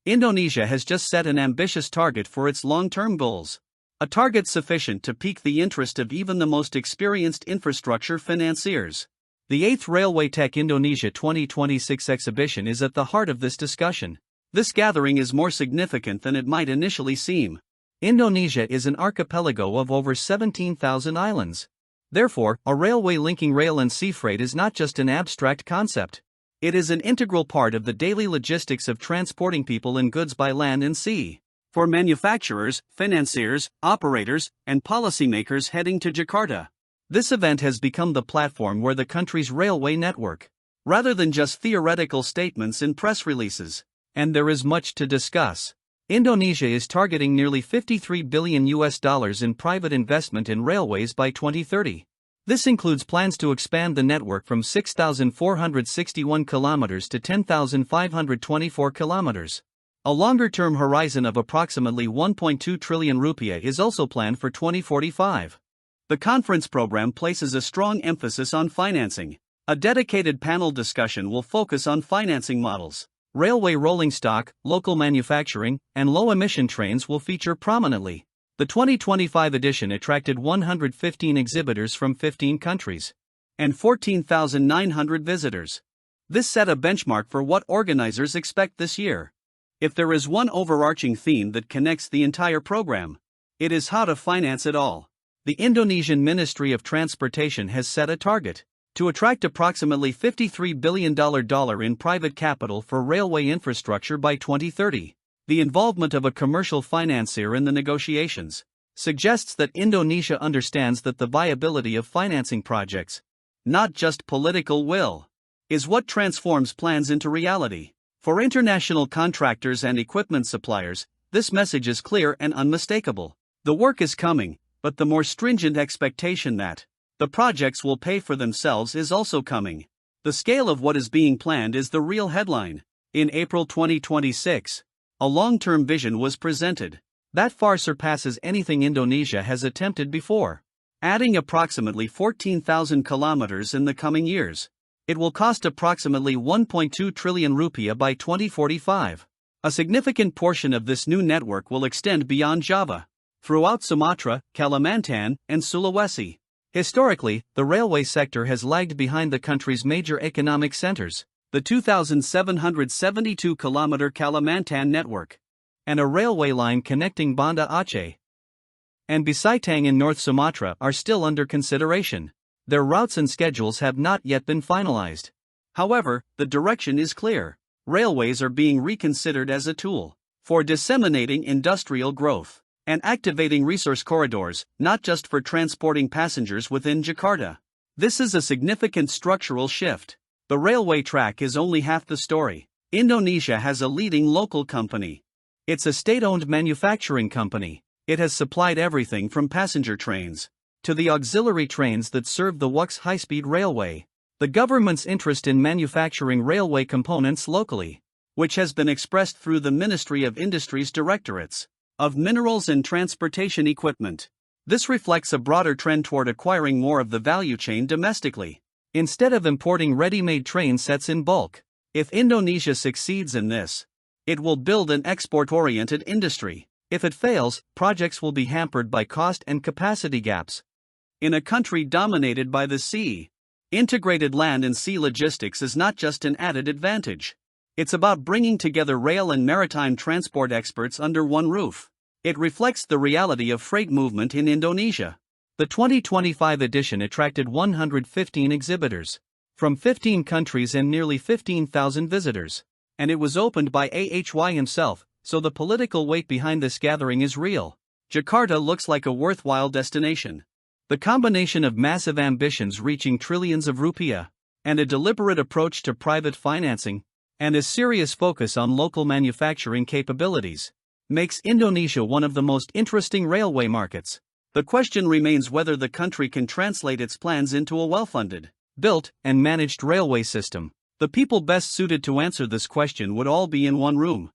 Indonesia has just set an ambitious target for its long-term goals. A target sufficient to pique the interest of even the most experienced infrastructure financiers. The 8th Railway Tech Indonesia 2026 exhibition is at the heart of this discussion. This gathering is more significant than it might initially seem. Indonesia is an archipelago of over 17,000 islands. Therefore, a railway linking rail and sea freight is not just an abstract concept. It is an integral part of the daily logistics of transporting people and goods by land and sea. For manufacturers, financiers, operators, and policymakers heading to Jakarta, this event has become the platform where the country's railway network, rather than just theoretical statements in press releases. And there is much to discuss. Indonesia is targeting nearly $53 billion in private investment in railways by 2030. This includes plans to expand the network from 6,461 kilometers to 10,524 kilometers. A longer-term horizon of approximately 1.2 trillion rupiah is also planned for 2045. The conference program places a strong emphasis on financing. A dedicated panel discussion will focus on financing models. Railway rolling stock, local manufacturing, and low-emission trains will feature prominently. The 2025 edition attracted 115 exhibitors from 15 countries and 14,900 visitors. This set a benchmark for what organizers expect this year. If there is one overarching theme that connects the entire program, it is how to finance it all. The Indonesian Ministry of Transportation has set a target to attract approximately $53 billion in private capital for railway infrastructure by 2030. The involvement of a commercial financier in the negotiations suggests that Indonesia understands that the viability of financing projects, not just political will, is what transforms plans into reality. For international contractors and equipment suppliers, this message is clear and unmistakable. The work is coming, but the more stringent expectation that the projects will pay for themselves is also coming. The scale of what is being planned is the real headline. In April 2026, a long-term vision was presented that far surpasses anything Indonesia has attempted before. Adding approximately 14,000 kilometers in the coming years, it will cost approximately 1.2 trillion rupiah by 2045. A significant portion of this new network will extend beyond Java, throughout Sumatra, Kalimantan, and Sulawesi. Historically, the railway sector has lagged behind the country's major economic centers. The 2,772-kilometer Kalimantan network, and a railway line connecting Banda Aceh and Bisitang in North Sumatra are still under consideration. Their routes and schedules have not yet been finalized. However, the direction is clear. Railways are being reconsidered as a tool for disseminating industrial growth and activating resource corridors, not just for transporting passengers within Jakarta. This is a significant structural shift. The railway track is only half the story. Indonesia has a leading local company. It's a state-owned manufacturing company. It has supplied everything from passenger trains to the auxiliary trains that serve the WUX high-speed railway. The government's interest in manufacturing railway components locally, which has been expressed through the Ministry of Industry's directorates of Minerals and Transportation Equipment. This reflects a broader trend toward acquiring more of the value chain domestically, instead of importing ready-made train sets in bulk. If Indonesia succeeds in this, it will build an export-oriented industry. If it fails, projects will be hampered by cost and capacity gaps. In a country dominated by the sea, integrated land and sea logistics is not just an added advantage. It's about bringing together rail and maritime transport experts under one roof. It reflects the reality of freight movement in Indonesia. The 2025 edition attracted 115 exhibitors from 15 countries and nearly 15,000 visitors. And it was opened by AHY himself, so the political weight behind this gathering is real. Jakarta looks like a worthwhile destination. The combination of massive ambitions reaching trillions of rupiah, and a deliberate approach to private financing, and a serious focus on local manufacturing capabilities, makes Indonesia one of the most interesting railway markets. The question remains whether the country can translate its plans into a well-funded, built, and managed railway system. The people best suited to answer this question would all be in one room.